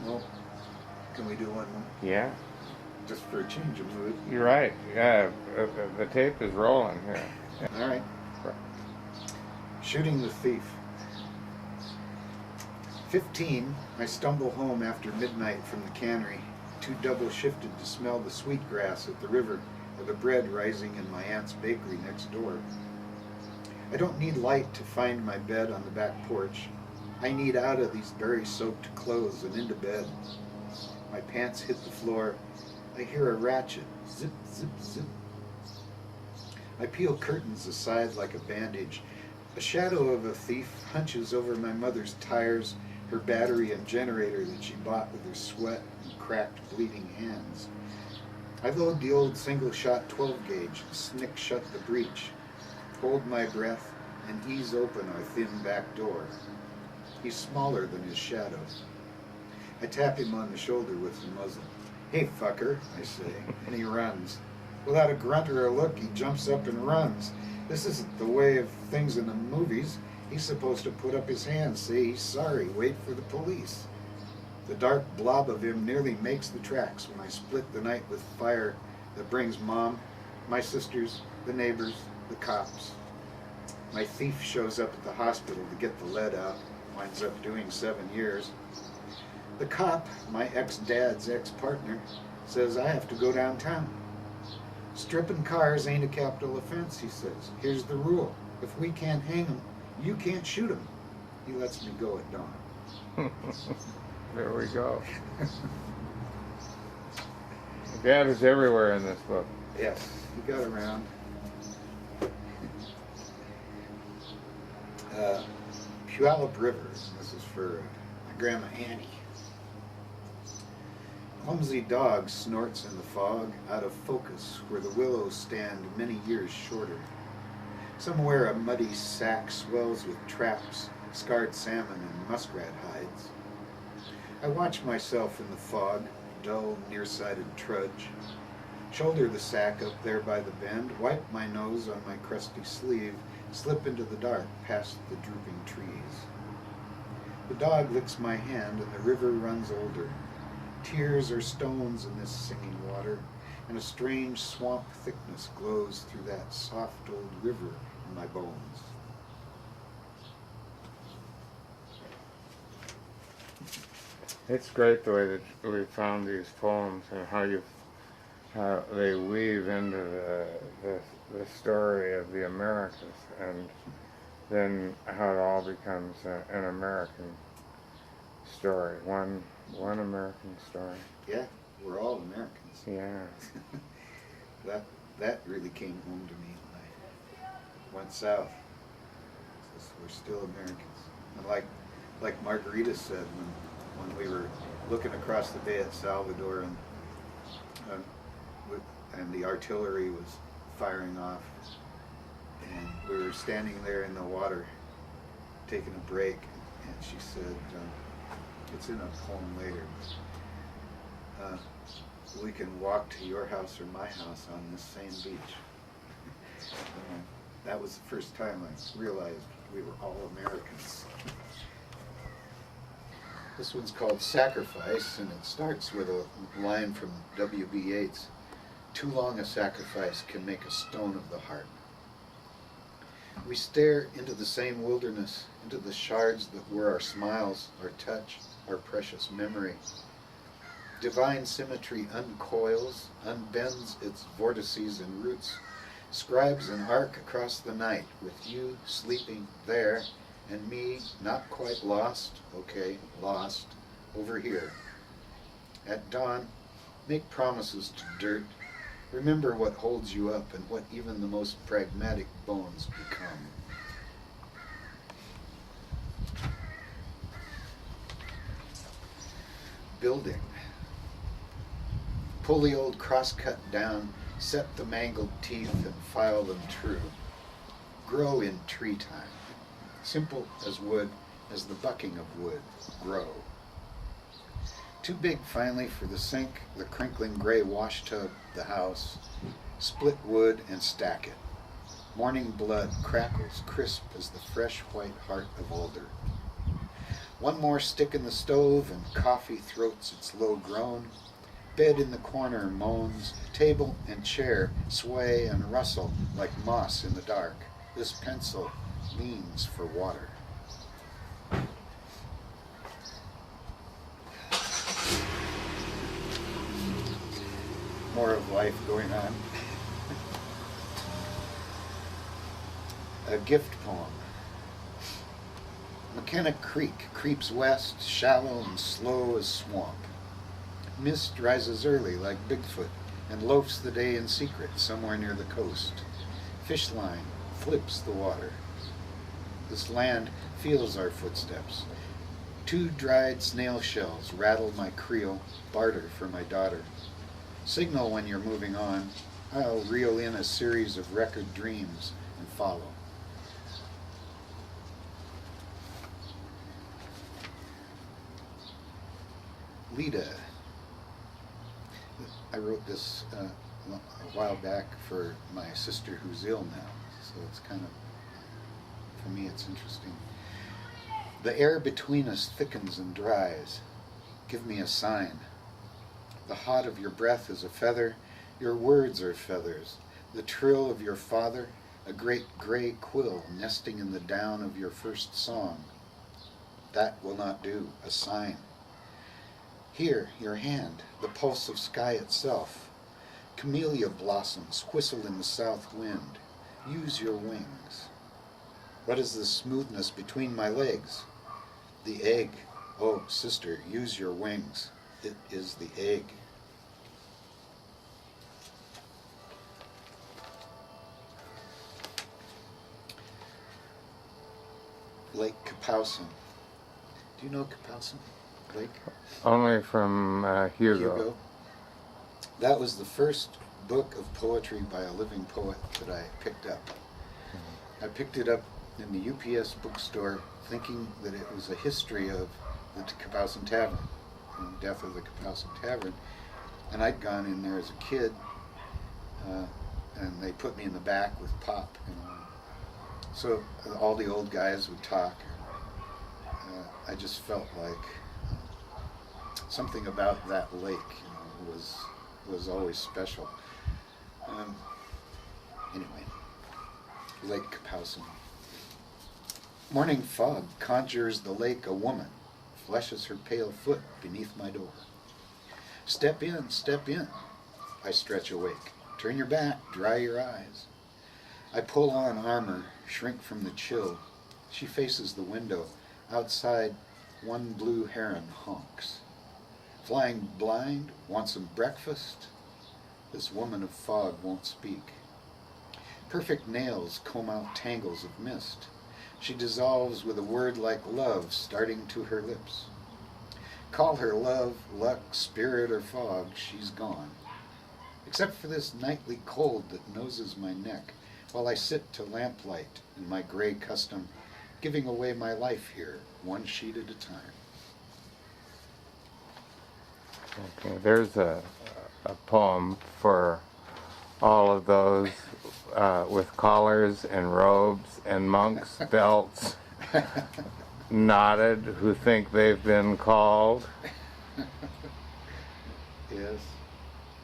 Well, can we do one more? Yeah, Just for a change of mood. you're right. Yeah, the tape is rolling here. All right. Shooting the thief. 15, I stumble home after midnight from the cannery, too double-shifted to smell the sweetgrass at the river or the bread rising in my aunt's bakery next door. I don't need light to find my bed on the back porch. I need out of these berry-soaked clothes and into bed. My pants hit the floor. I hear a ratchet. Zip, zip, zip. I peel curtains aside like a bandage. A shadow of a thief hunches over my mother's tires, her battery and generator that she bought with her sweat and cracked, bleeding hands. I load the old single-shot 12-gauge, snick shut the breech, hold my breath, and ease open our thin back door. He's smaller than his shadow. I tap him on the shoulder with the muzzle. "Hey, fucker," I say, and he runs. Without a grunt or a look, he jumps up and runs. This isn't the way of things in the movies. He's supposed to put up his hands, say he's sorry, wait for the police. The dark blob of him nearly makes the tracks when I split the night with fire that brings Mom, my sisters, the neighbors, the cops. My thief shows up at the hospital to get the lead out, winds up doing 7 years. The cop, my ex-dad's ex-partner, says I have to go downtown. Stripping cars ain't a capital offense, he says. Here's the rule. If we can't hang him, you can't shoot him. He lets me go at dawn. There we go. Dad is everywhere in this book. Yes, he got around. Puyallup River. This is for my Grandma Annie. Clumsy dog snorts in the fog, out of focus where the willows stand many years shorter. Somewhere a muddy sack swells with traps, scarred salmon, and muskrat hides. I watch myself in the fog, dull, nearsighted trudge. Shoulder the sack up there by the bend, wipe my nose on my crusty sleeve, slip into the dark past the drooping trees. The dog licks my hand and the river runs older. Tears are stones in this singing water, and a strange swamp thickness glows through that soft old river in my bones. It's great the way that we found these poems and how they weave into the story of the Americas, and then how it all becomes an American story, one American story. Yeah, we're all Americans. Yeah. That really came home to me when I went south. We're still Americans. And like Margarita said when we were looking across the bay at Salvador and the artillery was firing off, and we were standing there in the water taking a break, and she said, it's in a poem later, we can walk to your house or my house on this same beach. That was the first time I realized we were all Americans. This one's called Sacrifice, and it starts with a line from W.B. Yeats. Too long a sacrifice can make a stone of the heart. We stare into the same wilderness, into the shards that were our smiles, our touch, our precious memory. Divine symmetry uncoils, unbends its vortices and roots, scribes an arc across the night, with you sleeping there, and me not quite lost, okay, lost, over here. At dawn, make promises to dirt. Remember what holds you up and what even the most pragmatic bones become. Building. Pull the old crosscut down, set the mangled teeth and file them true. Grow in tree time. Simple as wood, as the bucking of wood. Grow. Too big finally for the sink, the crinkling gray wash tub, the house. Split wood and stack it. Morning blood crackles crisp as the fresh white heart of alder. One more stick in the stove and coffee throats its low groan. Bed in the corner moans, table and chair sway and rustle like moss in the dark. This pencil leans for water. More of life going on. A gift poem. McKenna Creek creeps west, shallow and slow as swamp. Mist rises early like Bigfoot and loafs the day in secret somewhere near the coast. Fish line flips the water. This land feels our footsteps. 2 dried snail shells rattle my creel, barter for my daughter. Signal when you're moving on. I'll reel in a series of record dreams and follow. Lita. I wrote this a while back for my sister who's ill now, so it's kind of, for me it's interesting. The air between us thickens and dries. Give me a sign. The hot of your breath is a feather, your words are feathers. The trill of your father, a great gray quill nesting in the down of your first song. That will not do, a sign. Here, your hand, the pulse of sky itself. Camellia blossoms whistle in the south wind. Use your wings. What is the smoothness between my legs? The egg. Oh, sister, use your wings. It is the egg. Lake Kapowsin. Do you know Kapowsin Lake? Only from Hugo. That was the first book of poetry by a living poet that I picked up. I picked it up in the UPS bookstore thinking that it was a history of the Kapowsin Tavern, the death of the Kapowsin Tavern. And I'd gone in there as a kid, and they put me in the back with Pop. So all the old guys would talk. I just felt like something about that lake, was always special. Anyway, Lake Kapowsin. Morning fog conjures the lake a woman, fleshes her pale foot beneath my door. Step in, I stretch awake. Turn your back, dry your eyes. I pull on armor, shrink from the chill. She faces the window. Outside, one blue heron honks. Flying blind, want some breakfast? This woman of fog won't speak. Perfect nails comb out tangles of mist. She dissolves with a word like love starting to her lips. Call her love, luck, spirit, or fog, she's gone. Except for this nightly cold that noses my neck, while I sit to lamplight in my gray custom, giving away my life here, one sheet at a time. Okay, there's a poem for all of those with collars and robes and monks' belts, knotted, who think they've been called. Yes,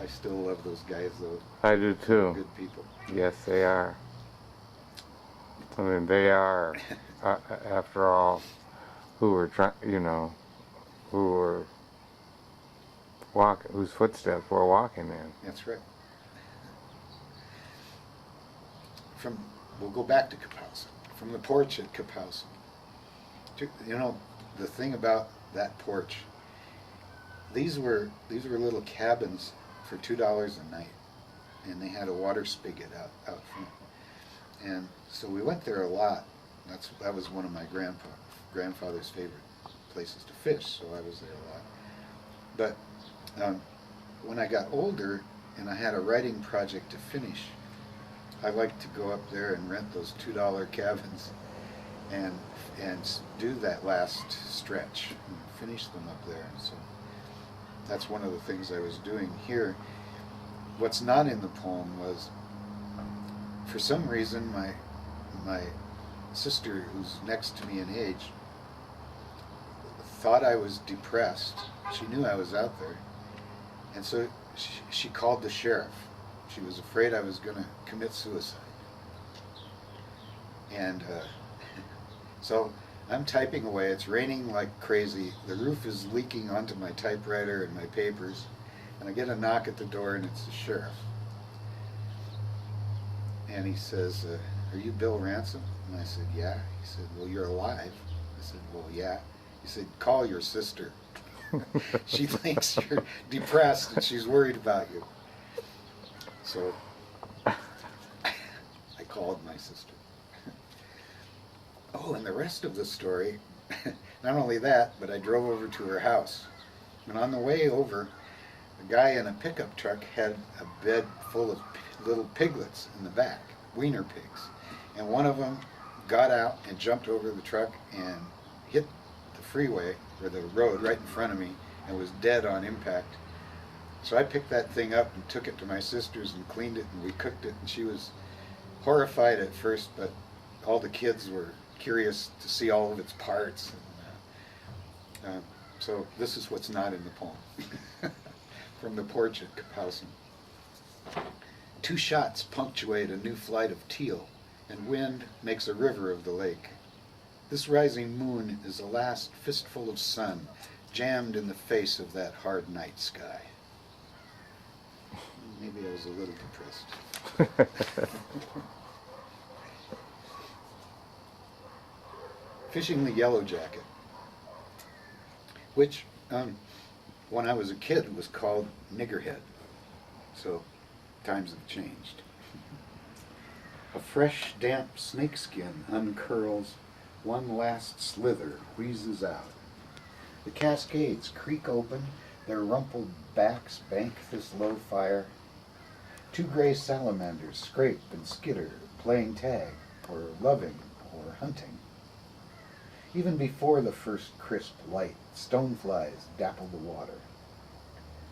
I still love those guys though. I do too. Good people. Yes, they are. I mean, they are, after all, who were who were walking, whose footsteps we're walking in. That's right. We'll go back to Kapowsin. From the porch at Kapowsin. The thing about that porch, these were little cabins for $2 a night, and they had a water spigot out front. And so we went there a lot. That was one of my grandfather's favorite places to fish, so I was there a lot. But when I got older and I had a writing project to finish, I liked to go up there and rent those $2 cabins and do that last stretch and finish them up there. So that's one of the things I was doing here. What's not in the poem was, for some reason, my sister, who's next to me in age, thought I was depressed. She knew I was out there. And so she called the sheriff. She was afraid I was going to commit suicide. And so I'm typing away. It's raining like crazy. The roof is leaking onto my typewriter and my papers. And I get a knock at the door, and it's the sheriff. And he says, are you Bill Ransom? And I said, yeah. He said, well, you're alive. I said, well, yeah. He said, call your sister. She thinks you're depressed and she's worried about you. So I called my sister. Oh, and the rest of the story, not only that, but I drove over to her house. And on the way over, a guy in a pickup truck had a bed full of little piglets in the back, wiener pigs. And one of them got out and jumped over the truck and hit the freeway, or the road right in front of me, and was dead on impact. So I picked that thing up and took it to my sister's and cleaned it, and we cooked it, and she was horrified at first, but all the kids were curious to see all of its parts. And, so this is what's not in the poem. From the porch at Kapowson. 2 shots punctuate a new flight of teal, and wind makes a river of the lake. This rising moon is a last fistful of sun jammed in the face of that hard night sky. Maybe I was a little depressed. Fishing the yellow jacket, which when I was a kid was called niggerhead. So times have changed. A fresh, damp snakeskin uncurls, one last slither wheezes out. The cascades creak open, their rumpled backs bank this low fire. 2 gray salamanders scrape and skitter, playing tag, or loving, or hunting. Even before the first crisp light, stoneflies dapple the water.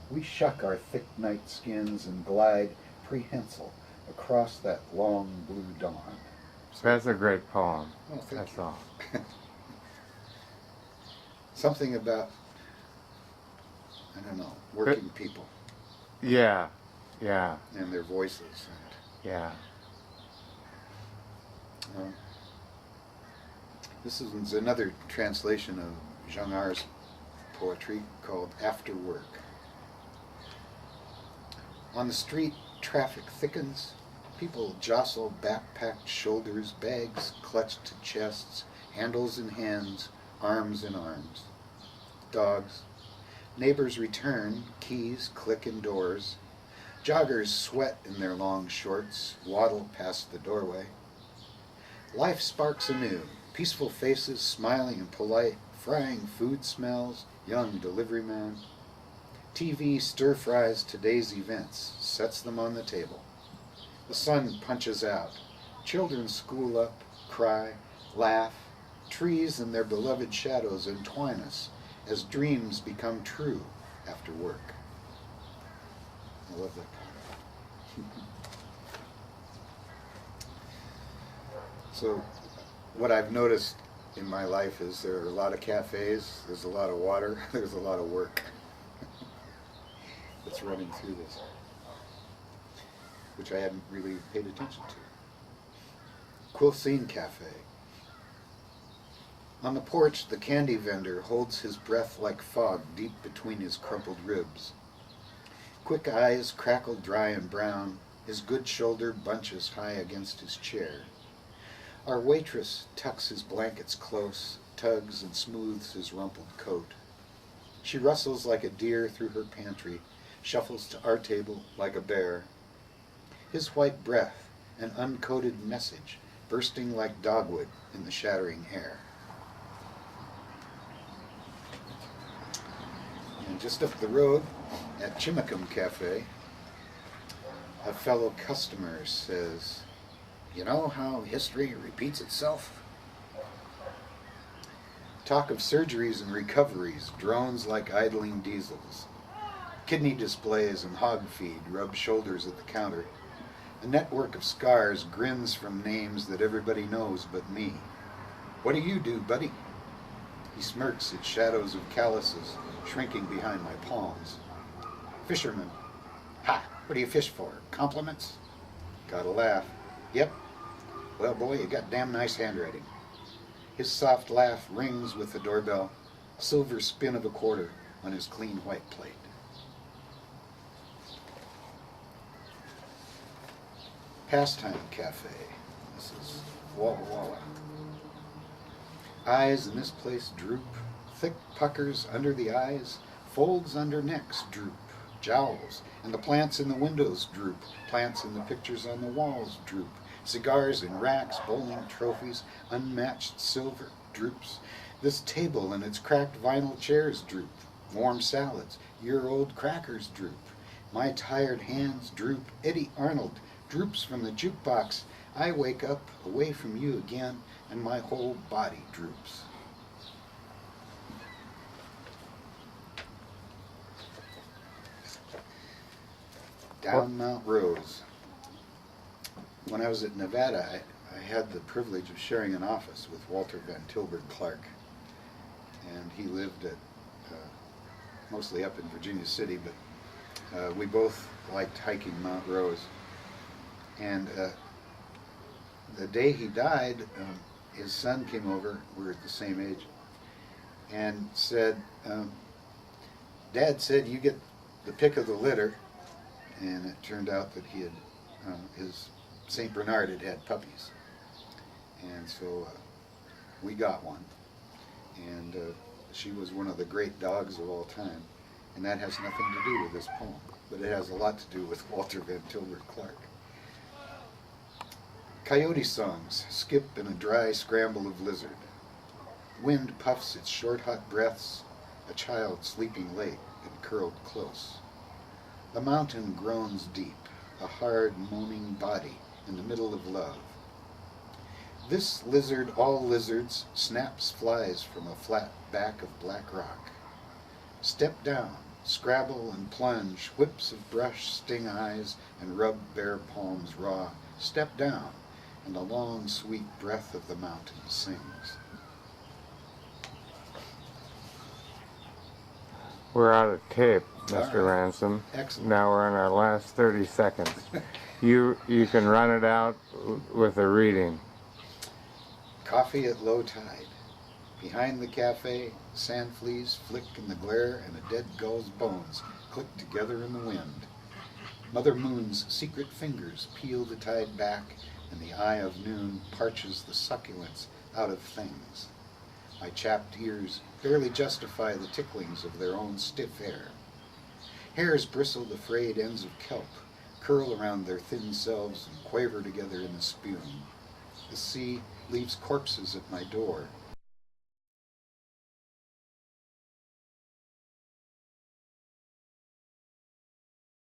We shuck our thick night skins and glide prehensile across that long blue dawn. That's a great poem. Oh, thank That's you. all. Something about, I don't know, working people Yeah. and their voices. Yeah. This is another translation of Jean Art's poetry called After Work. On the street, traffic thickens. People jostle backpacked shoulders, bags clutched to chests, handles in hands, arms in arms. Dogs. Neighbors return, keys click in doors. Joggers sweat in their long shorts, waddle past the doorway. Life sparks anew, peaceful faces smiling and polite, frying food smells, young deliveryman. TV stir-fries today's events, sets them on the table. The sun punches out. Children school up, cry, laugh. Trees and their beloved shadows entwine us as dreams become true after work. I love that part. So, what I've noticed in my life is there are a lot of cafes, there's a lot of water, there's a lot of work that's running through this, which I hadn't really paid attention to. Quilcene Cafe. On the porch, the candy vendor holds his breath like fog deep between his crumpled ribs. Quick eyes crackle dry and brown, his good shoulder bunches high against his chair. Our waitress tucks his blankets close, tugs and smooths his rumpled coat. She rustles like a deer through her pantry, shuffles to our table like a bear. His white breath, an uncoded message, bursting like dogwood in the shattering air. And just up the road, at Chimicum Cafe, a fellow customer says, "You know how history repeats itself?" Talk of surgeries and recoveries drones like idling diesels. Kidney displays and hog feed rub shoulders at the counter. A network of scars grins from names that everybody knows but me. "What do you do, buddy?" He smirks at shadows of calluses shrinking behind my palms. Fisherman. Ha! What do you fish for? Compliments? Gotta laugh. Yep. Well, boy, you got damn nice handwriting. His soft laugh rings with the doorbell, silver spin of a quarter on his clean white plate. Pastime Cafe. This is Walla Walla. Eyes in this place droop, thick puckers under the eyes, folds under necks droop, jowls, and the plants in the windows droop, plants in the pictures on the walls droop, cigars in racks, bowling trophies, unmatched silver droops. This table and its cracked vinyl chairs droop, warm salads, year-old crackers droop. My tired hands droop, Eddie Arnold droops from the jukebox. I wake up away from you again, and my whole body droops. Down Mount Rose. When I was at Nevada, I had the privilege of sharing an office with Walter Van Tilburg Clark, and he lived at mostly up in Virginia City, but we both liked hiking Mount Rose. And the day he died, his son came over, we were at the same age, and said, Dad said you get the pick of the litter. And it turned out that he had, his St. Bernard had had puppies. And so we got one. And she was one of the great dogs of all time. And that has nothing to do with this poem, but it has a lot to do with Walter Van Tilburg Clark. Coyote songs skip in a dry scramble of lizard. Wind puffs its short hot breaths, a child sleeping late and curled close. The mountain groans deep, a hard moaning body in the middle of love. This lizard, all lizards, snaps flies from a flat back of black rock. Step down, scrabble and plunge, whips of brush sting eyes and rub bare palms raw. Step down, and the long sweet breath of the mountain sings. We're out of tape, Mr. All right. Ransom. Excellent. Now we're in our last 30 seconds. You can run it out with a reading. Coffee at low tide. Behind the cafe, sand fleas flick in the glare and a dead gull's bones click together in the wind. Mother Moon's secret fingers peel the tide back, and the eye of noon parches the succulence out of things. My chapped ears barely justify the ticklings of their own stiff hair. Hairs bristle the frayed ends of kelp, curl around their thin selves and quaver together in the spume. The sea leaves corpses at my door,